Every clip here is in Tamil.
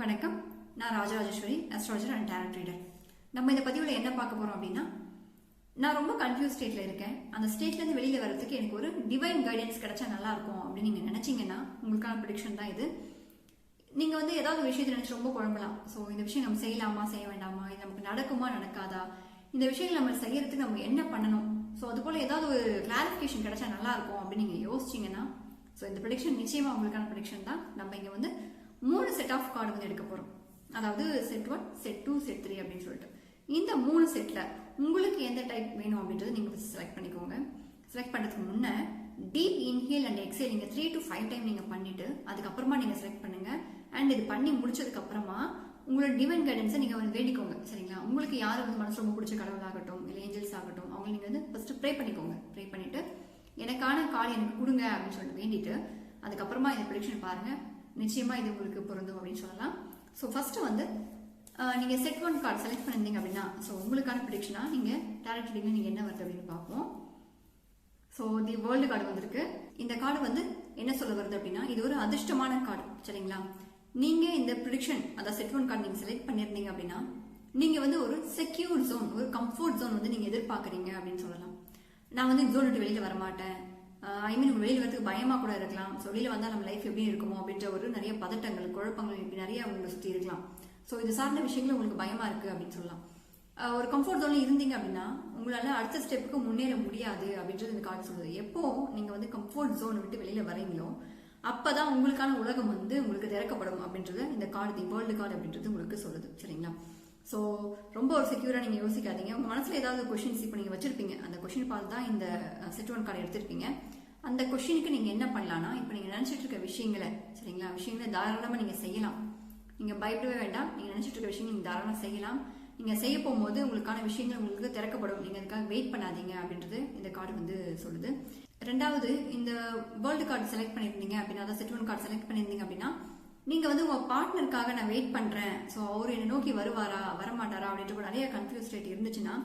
வணக்கம். நான் Rajarajeswari, astrologer and tarot reader. நம்ம இந்த பதிவில் என்ன பார்க்க போறோம் அப்படின்னா, நான் ரொம்ப கன்ஃபியூஸ் ஸ்டேட்ல இருக்கேன். அந்த ஸ்டேட்ல இருந்து வெளியில வரதுக்கு எனக்கு ஒரு டிவைன் கைடன்ஸ் கிடைச்சா நல்லா இருக்கும் அப்படின்னு நீங்க நினைச்சீங்கன்னா உங்களுக்கான ப்ரெடிக்ஷன் தான் இது. நீங்க ஏதாவது ஒரு விஷயத்தை நினைச்சு ரொம்ப குழம்பலாம். ஸோ இந்த விஷயம் நம்ம செய்யலாமா செய்ய வேண்டாமா, இது நமக்கு நடக்குமா நடக்காதா, இந்த விஷயங்கள் நம்ம செய்யறதுக்கு நம்ம என்ன பண்ணணும், ஸோ அது போல ஏதாவது ஒரு கிளாரிஃபிகேஷன் கிடைச்சா நல்லா இருக்கும் அப்படின்னு நீங்க யோசிச்சீங்கன்னா, ஸோ இந்த ப்ரெடிக்ஷன் நிச்சயமா உங்களுக்கான ப்ரெடிக்ஷன் தான். நம்ம இங்க 3 செட் ஆஃப் கார்டு எடுக்க போறோம். அதாவது செட் 1, செட் 2, செட் 3 அப்படின்னு சொல்லிட்டு இந்த 3 செட்ல உங்களுக்கு எந்த டைப் வேணும் அப்படின்றத நீங்க செலக்ட் பண்ணிக்கோங்க. செலக்ட் பண்றதுக்கு முன்ன டீப் இன்ஹேல் அண்ட் எக்ஸேல் நீங்க 3 to 5 டைம் நீங்க பண்ணிட்டு அதுக்கப்புறமா நீங்க செலக்ட் பண்ணுங்க. அண்ட் இது பண்ணி முடிச்சதுக்கு அப்புறமா உங்களோட டிவைன் கைடன்ஸை நீங்க வேண்டிக்கோங்க. சரிங்களா? உங்களுக்கு யாரு மனசு ரொம்ப பிடிச்ச கடவுளாகட்டும் இல்லை ஏஞ்சல்ஸ் ஆகட்டும் அவங்க நீங்க ஃபர்ஸ்ட் ப்ரே பண்ணிக்கோங்க. ப்ரே பண்ணிட்டு எனக்கான கால் எனக்கு கொடுங்க அப்படின்னு சொல்லிட்டு வேண்டிட்டு அதுக்கப்புறமா இந்த ப்ரெடிக்ஷன் பாருங்க. நிச்சயமா இது உங்களுக்கு பொருந்தும் அப்படின்னு சொல்லலாம். ஸோ ஃபர்ஸ்ட் நீங்க செட் 1 கார்டு செலக்ட் பண்ணிருந்தீங்க அப்படின்னா ஸோ உங்களுக்கான ப்ரெடிக்ஷனா நீங்க டேரக்ட் ரீடிங்ல நீங்க என்ன வருது அப்படின்னு பார்ப்போம். ஸோ தி வேர்ல்டு கார்டு வந்திருக்கு. இந்த கார்டு என்ன சொல்ல வருது அப்படின்னா, இது ஒரு அதிர்ஷ்டமான கார்டு. சரிங்களா? நீங்க இந்த ப்ரெடிக்ஷன் அதாவது செட் 1 கார்டு நீங்க செலக்ட் பண்ணிருந்தீங்க அப்படின்னா நீங்க ஒரு செக்யூர் ஜோன், ஒரு கம்ஃபர்ட் ஜோன் நீங்க எதிர்பார்க்கறீங்க அப்படின்னு சொல்லலாம். நான் ஜோன் விட்டு வெளியில வரமாட்டேன், வெளியில வரதுக்கு பயமா கூட இருக்கலாம். ஸோ வெளியில வந்தா நம்ம லைஃப் எப்படி இருக்குமோ அப்படின்ற ஒரு நிறைய பதட்டங்கள், குழப்பங்கள் இப்படி நிறைய உங்களை சுற்றி இருக்கலாம். ஸோ இது சார்ந்த விஷயங்கள் உங்களுக்கு பயமா இருக்கு அப்படின்னு சொல்லலாம். ஒரு கம்ஃபர்ட் ஜோன்ல இருந்தீங்க அப்படின்னா உங்களால அடுத்த ஸ்டெப்புக்கு முன்னேற முடியாது அப்படின்றது இந்த கார்டு சொல்லுது. எப்போ நீங்க கம்ஃபர்ட் ஜோன் விட்டு வெளியில வரீங்களோ அப்பதான் உங்களுக்கான உலகம் உங்களுக்கு திறக்கப்படும் அப்படின்றது இந்த கார்டு, தி வேர்ல்டு கார்டு அப்படின்றது உங்களுக்கு சொல்லுது. சரிங்களா? ஸோ ரொம்ப ஒரு செக்யூரா நீங்க யோசிக்காதீங்க. உங்க மனசுல ஏதாவது கொஸ்டின்ஸ் இப்போ நீங்க வச்சிருப்பீங்க, அந்த கொஸ்டின் பார்த்து தான் இந்த செட் 1 கார்டு எடுத்திருப்பீங்க. அந்த கொஸ்டினுக்கு நீங்க என்ன பண்ணலாம்னா, இப்போ நீங்க நினைச்சிட்டு இருக்க விஷயங்களை, சரிங்களா, விஷயங்களை தாராளமா நீங்க செய்யலாம். நீங்க பயப்படவே வேண்டாம். நீங்க நினைச்சிட்டு இருக்க விஷயங்கள் நீங்க தாராளமா செய்யலாம். நீங்க செய்ய போகும்போது உங்களுக்கான விஷயங்கள் உங்களுக்கு திறக்கப்படும். நீங்க அதுக்காக வெயிட் பண்ணாதீங்க அப்படின்றது இந்த கார்டு சொல்லுது. ரெண்டாவது, இந்த வேர்ல்டு கார்டு செலக்ட் பண்ணிருந்தீங்க அப்படின்னா, அதாவது செட் 1 கார்டு செலக்ட் பண்ணிருந்தீங்க அப்படின்னா நீங்க உங்க பார்ட்னருக்காக நான் வெயிட் பண்றேன், ஸோ அவர் என்னை நோக்கி வருவாரா வரமாட்டாரா அப்படின்ற நிறைய கன்ஃபியூஸ் ஸ்டேட் இருந்துச்சுன்னா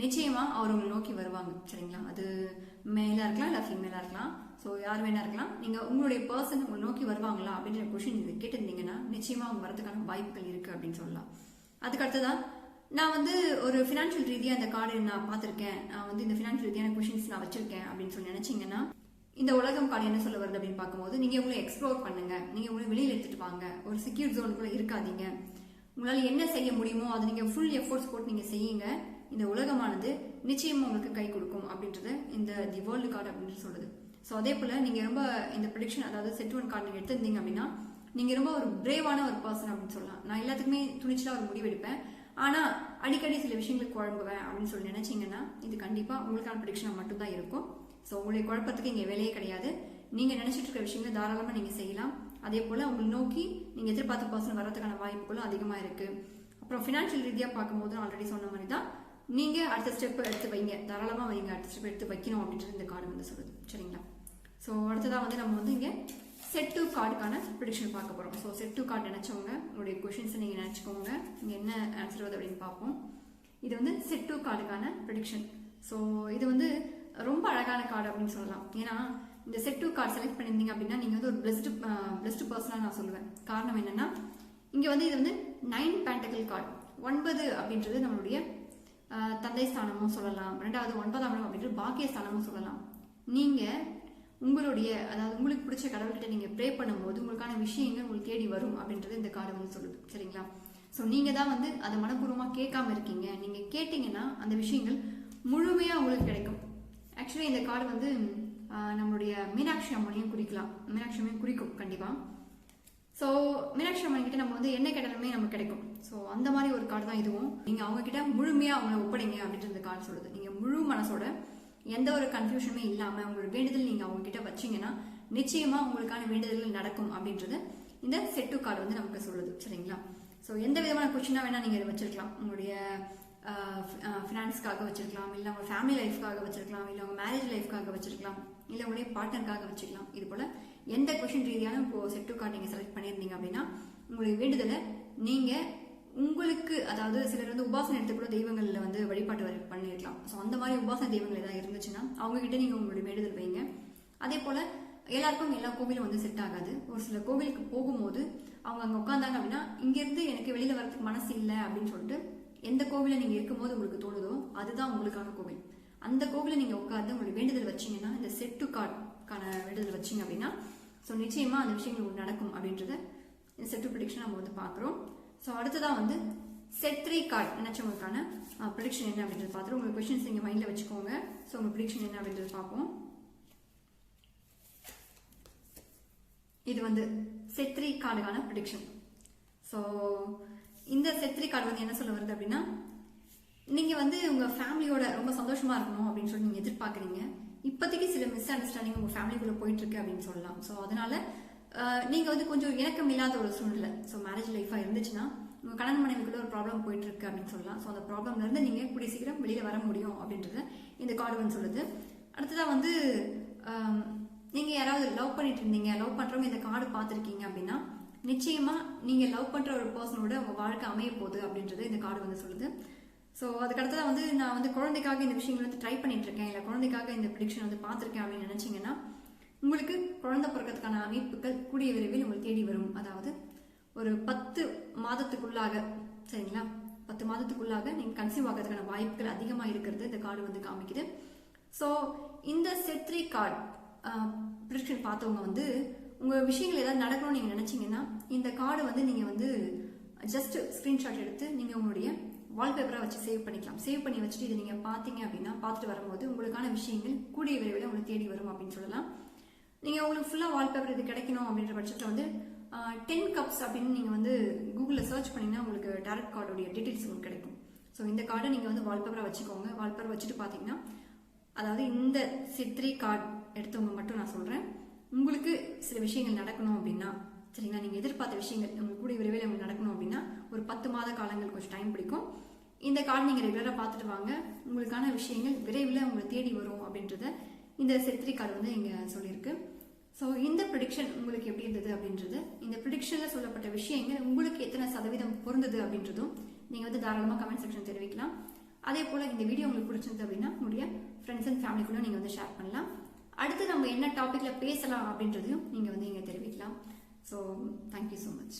நிச்சயமா அவர் உங்களை நோக்கி வருவாங்க. சரிங்களா? அது மேலா இருக்கலாம் இல்ல ஃபீமேலா இருக்கலாம். ஸோ யார் வேணா இருக்கலாம். நீங்க உங்களுடைய பர்சன் உங்களை நோக்கி வருவாங்களா அப்படின்ற கொஸ்டின் நீங்க கேட்டிருந்தீங்கன்னா நிச்சயமா அவங்க வரதுக்கான வாய்ப்புகள் இருக்கு அப்படின்னு சொல்லலாம். அதுக்கு அடுத்ததான் நான் ஒரு ஃபினான்ஷியல் ரீதியா அந்த கார்டு நான் பார்த்திருக்கேன், நான் இந்த ஃபினான்ஷியல் ரீதியான கொஸ்டின்ஸ் நான் வச்சிருக்கேன் அப்படின்னு சொல்லி நினைச்சீங்கன்னா இந்த உலகம் கார்டு என்ன சொல்ல வருது அப்படின்னு பார்க்கும்போது நீங்க உங்களை எக்ஸ்ப்ளோர் பண்ணுங்க. நீங்க உங்களை வெளியில எடுத்துட்டு வாங்க. ஒரு செக்யூர் ஜோனுக்குள்ள இருக்காதீங்க. உங்களால என்ன செய்ய முடியுமோ அதை நீங்க ஃபுல் எஃபோர்ட்ஸ் போட்டு நீங்க செய்யுங்க. இந்த உலகமானது நிச்சயமா உங்களுக்கு கை கொடுக்கும் அப்படின்றது இந்த தி வேர்ல்டு கார்டு அப்படின்னு சொல்லுது. ஸோ அதே போல நீங்க ரொம்ப இந்த ப்ரெடிக்ஷன் அதாவது செட் 1 கார்டு நீங்க எடுத்திருந்தீங்க அப்படின்னா நீங்க ரொம்ப ஒரு பிரேவான ஒரு பர்சன் அப்படின்னு சொல்லலாம். நான் எல்லாத்துக்குமே துணிச்சலா ஒரு முடிவு எடுப்பேன், ஆனா அடிக்கடி சில விஷயங்களுக்கு குழம்புவேன் அப்படின்னு சொல்லி நினைச்சீங்கன்னா இது கண்டிப்பா உங்களுக்கான ப்ரெடிக்ஷனா மட்டும் தான் இருக்கும். ஸோ உங்களுடைய குழப்பத்துக்கு இங்கே வேலையே கிடையாது. நீங்க நினைச்சிட்டு இருக்க விஷயங்களை தாராளமா நீங்க செய்யலாம். அதே போல உங்களை நோக்கி நீங்க எதிர்பார்த்த பர்சன் வர்றதுக்கான வாய்ப்புகளும் அதிகமா இருக்கு. அப்புறம் ஃபினான்ஷியல் ரீதியா பார்க்கும்போது ஆல்ரெடி சொன்ன மாதிரி தான் நீங்க அடுத்த ஸ்டெப் எடுத்து வைங்க, தாராளமா வைங்க. அடுத்த ஸ்டெப் எடுத்து வைக்கணும் அப்படின்றது இந்த கார்டு சொல்லுது. சரிங்களா? ஸோ அடுத்ததா நம்ம இங்க செட் 2 கார்டுக்கான ப்ரெடிக்ஷன் பார்க்க போறோம். ஸோ செட் 2 கார்டு நினைச்சவங்க உங்களுடைய கொஸ்டின்ஸை நீங்க நினைச்சுக்கோங்க. இங்க என்ன ஆன்சர் வருது அப்படின்னு பார்ப்போம். இது செட் 2 கார்டுக்கான ப்ரெடிக்ஷன். ஸோ இது ரொம்ப அழகான கார்டு அப்படின்னு சொல்லலாம். ஏன்னா இந்த செட் 2 கார்டு செலக்ட் பண்ணிருந்தீங்க அப்படின்னா நீங்க ஒரு பிளஸ்டு பர்சனா நான் சொல்லுவேன். காரணம் என்னன்னா இங்க இது 9 பேண்டக்கிள் கார்டு. 9 அப்படின்றது நம்மளுடைய தந்தை ஸ்தானமும் சொல்லலாம். ரெண்டாவது 9ஆம் இடம் அப்படின்றது பாக்கிய ஸ்தானமும் சொல்லலாம். நீங்க உங்களுடைய அதாவது உங்களுக்கு பிடிச்ச கடவுள்கிட்ட நீங்க ப்ரே பண்ணும்போது உங்களுக்கான விஷயங்கள் உங்களுக்கு தேடி வரும் அப்படின்றது இந்த கார்டு சொல்லுது. சரிங்களா? ஸோ நீங்க தான் அதை மனப்பூர்வமா கேட்காம இருக்கீங்க. நீங்க கேட்டீங்கன்னா அந்த விஷயங்கள் முழுமையா உங்களுக்கு கிடைக்கும். ஆக்சுவலி இந்த கார்டு நம்மளுடைய மீனாட்சி அம்மனையும் குறிக்கலாம். மீனாட்சி அம்மனையும் குறிக்கும் கண்டிப்பா. ஸோ மீனாட்சி அம்மன் கிட்ட நம்ம என்ன கேட்டாலுமே நமக்கு கிடைக்கும். ஸோ அந்த மாதிரி ஒரு கார்டு தான் இதுவும். நீங்க அவங்க கிட்ட முழுமையா அவங்களை ஒப்படைங்க அப்படின்றது இந்த கார்டு சொல்லுது. நீங்க முழு மனசோட எந்த ஒரு கன்ஃபியூஷனுமே இல்லாம உங்களோட வேண்டுதல் நீங்க அவங்க கிட்ட வச்சீங்கன்னா நிச்சயமா உங்களுக்கான வேண்டுதல்கள் நடக்கும் அப்படின்றது இந்த செட் 2 கார்டு நமக்கு சொல்லுது. சரிங்களா? ஸோ எந்த விதமான கொஸ்டினா வேணா நீங்க இதை வச்சிருக்கலாம். உங்களுடைய ஃபினான்ஸ்க்காக வச்சிருக்கலாம், இல்லை உங்க ஃபேமிலி லைஃப்காக வச்சிருக்கலாம், இல்லை உங்க மேரேஜ் லைஃப்காக வச்சிருக்கலாம், இல்லை உங்களுடைய பார்ட்னருக்காக வச்சிருக்கலாம். இது போல எந்த கொஸ்டின் ரீதியான இப்போ செட் 2 கார்டு நீங்க செலக்ட் பண்ணியிருந்தீங்க அப்படின்னா உங்களுடைய வேண்டுதலை நீங்க உங்களுக்கு அதாவது சிலர் உபாசனை எடுத்து கூட தெய்வங்கள்ல வழிபாட்டு பண்ணிருக்கலாம். ஸோ அந்த மாதிரி உபாசனை தெய்வங்கள் ஏதாவது இருந்துச்சுன்னா அவங்க கிட்ட நீங்க உங்களுடைய வேண்டுதல் வைங்க. அதே போல எல்லாருக்கும் எல்லா கோவிலும் வந்து செட் ஆகாது. ஒரு சில கோவிலுக்கு போகும்போது அவங்க அங்கே உட்காந்தாங்க அப்படின்னா இங்கேருந்து எனக்கு வெளியில் வரதுக்கு மனசு இல்லை அப்படின்னு சொல்லிட்டு எந்த கோவிலை நீங்கள் இருக்கும்போது உங்களுக்கு தோணுதோ அதுதான் உங்களுக்கான கோவில். அந்த கோவிலை நீங்கள் உட்காந்து உங்களுடைய வேண்டுதல் வச்சிங்கன்னா, இந்த செட் டு கார்டுக்கான வேண்டுதல் வச்சிங்க அப்படின்னா ஸோ நிச்சயமாக அந்த விஷயங்கள் உங்களுக்கு நடக்கும் அப்படின்றத இந்த செட் டு ப்ரெடிக்ஷன் நம்ம வந்து பார்க்குறோம். ஸோ அடுத்ததான் வந்து செட் 3 கார்டு நினைச்சவங்களுக்கான ப்ரெடிக்ஷன் என்ன அப்படின்றது பார்த்துட்டு உங்களுக்கு கொஸ்டின்ஸ் நீங்கள் மைண்டில் வச்சுக்கோங்க. ஸோ உங்கள் ப்ரெடிக்ஷன் என்ன அப்படின்றது பார்ப்போம். இது வந்து செட் 3 கார்டுக்கான ப்ரெடிக்ஷன். ஸோ இந்த செட் 3 கார்டு வந்து என்ன சொல்ல வருது அப்படின்னா, நீங்கள் வந்து உங்கள் ஃபேமிலியோட ரொம்ப சந்தோஷமாக இருக்கணும் அப்படின்னு சொல்லி நீங்கள் எதிர்பார்க்குறீங்க. இப்போதைக்கு சில மிஸ் அண்டர்ஸ்டாண்டிங் உங்கள் ஃபேமிலிக்குள்ளே போயிட்டுருக்கு அப்படின்னு சொல்லலாம். ஸோ அதனால நீங்கள் வந்து கொஞ்சம் இணக்கம் இல்லாத ஒரு சூழ்நிலை, ஸோ மேரேஜ் லைஃபாக இருந்துச்சுன்னா உங்கள் கணவன் மனைவிக்குள்ள ஒரு ப்ராப்ளம் போயிட்டு இருக்கு அப்படின்னு சொல்லலாம். ஸோ அந்த ப்ராப்ளம்லேருந்து நீங்கள் கூடிய சீக்கிரம் வெளியில் வர முடியும் அப்படின்றத இந்த கார்டு வந்து சொல்லுது. அடுத்ததாக வந்து நீங்கள் யாராவது லவ் பண்ணிட்டு இருந்தீங்க, லவ் பண்ணுறவங்க இந்த கார்டு பார்த்துருக்கீங்க அப்படின்னா நிச்சயமாக நீங்கள் லவ் பண்ணுற ஒரு பர்சனோட உங்கள் வாழ்க்கை அமைய போகுது அப்படின்றது இந்த கார்டு வந்து சொல்லுது. ஸோ அதுக்கடுத்ததான் வந்து நான் வந்து குழந்தைக்காக இந்த விஷயங்கள் வந்து ட்ரை பண்ணிட்டு இருக்கேன், இல்லை குழந்தைக்காக இந்த ப்ரெடிக்ஷன் வந்து பார்த்துருக்கேன் அப்படின்னு நினச்சிங்கன்னா உங்களுக்கு குழந்தை பிறக்கிறதுக்கான அமைப்புகள் கூடிய விரைவில் உங்களுக்கு தேடி வரும். அதாவது ஒரு 10 மாதத்துக்குள்ளாக, சரிங்களா, 10 மாதத்துக்குள்ளாக நீங்கள் கன்சீவ் ஆகிறதுக்கான வாய்ப்புகள் அதிகமாக இருக்கிறது இந்த கார்டு வந்து காமிக்குது. ஸோ இந்த செட் 3 கார்டு ப்ரெடிக்ஷன் பார்த்தவங்க வந்து உங்கள் விஷயங்கள் ஏதாவது நடக்கணும்னு நீங்கள் நினச்சிங்கன்னா இந்த கார்டு வந்து நீங்கள் வந்து ஜஸ்ட் ஸ்க்ரீன்ஷாட் எடுத்து நீங்கள் உங்களுடைய வால்பேப்பராக வச்சு சேவ் பண்ணிக்கலாம். சேவ் பண்ணி வச்சுட்டு இதை நீங்கள் பார்த்தீங்க அப்படின்னா பார்த்துட்டு வரும்போது உங்களுக்கான விஷயங்கள் கூடிய விரைவில் உங்களுக்கு தேடி வரும் அப்படின்னு சொல்லலாம். நீங்கள் உங்களுக்கு ஃபுல்லாக வால்பேப்பர் இது கிடைக்கணும் அப்படின்ற பட்சத்தில் வந்து 10 கப்ஸ் அப்படின்னு நீங்கள் வந்து கூகுளில் சர்ச் பண்ணிங்கன்னா உங்களுக்கு டேரட் கார்டுடைய டீட்டெயில்ஸ் உங்களுக்கு கிடைக்கும். ஸோ இந்த கார்டை நீங்கள் வந்து வால்பேப்பராக வச்சுக்கோங்க. வால்பேப்பர் வச்சுட்டு பார்த்தீங்கன்னா, அதாவது இந்த செட் 3 கார்டு எடுத்தவங்க மட்டும் நான் சொல்கிறேன், உங்களுக்கு சில விஷயங்கள் நடக்கணும் அப்படின்னா, சரிங்களா, நீங்கள் எதிர்பார்த்த விஷயங்கள் உங்களுக்கு கூடிய விரைவில் உங்களுக்கு நடக்கணும் அப்படின்னா ஒரு 10 மாத காலங்கள் கொஞ்சம் டைம் பிடிக்கும். இந்த கார்டு நீங்கள் ரெகுலராக பார்த்துட்டு வாங்க, உங்களுக்கான விஷயங்கள் விரைவில் உங்களை தேடி வரும் அப்படின்றத இந்த செட் 3 கார்டு வந்து இங்கே சொல்லியிருக்கு. ஸோ இந்த ப்ரெடிக்ஷன் உங்களுக்கு எப்படி இருந்தது அப்படின்றது, இந்த ப்ரெடிக்ஷனில் சொல்லப்பட்ட விஷயங்கள் உங்களுக்கு எத்தனை சதவீதம் பொருந்தது அப்படின்றதும் நீங்கள் வந்து தாராளமாக கமெண்ட் செக்ஷன் தெரிவிக்கலாம். அதே போல் இந்த வீடியோ உங்களுக்கு பிடிச்சிருந்தது அப்படின்னா உங்களுடைய ஃப்ரெண்ட்ஸ் அண்ட் ஃபேமிலிக்குள்ளே நீங்கள் வந்து ஷேர் பண்ணலாம். அடுத்து நம்ம என்ன டாப்பிக்கில் பேசலாம் அப்படின்றதையும் நீங்கள் வந்து இங்கே தெரிவிக்கலாம். So thank you so much.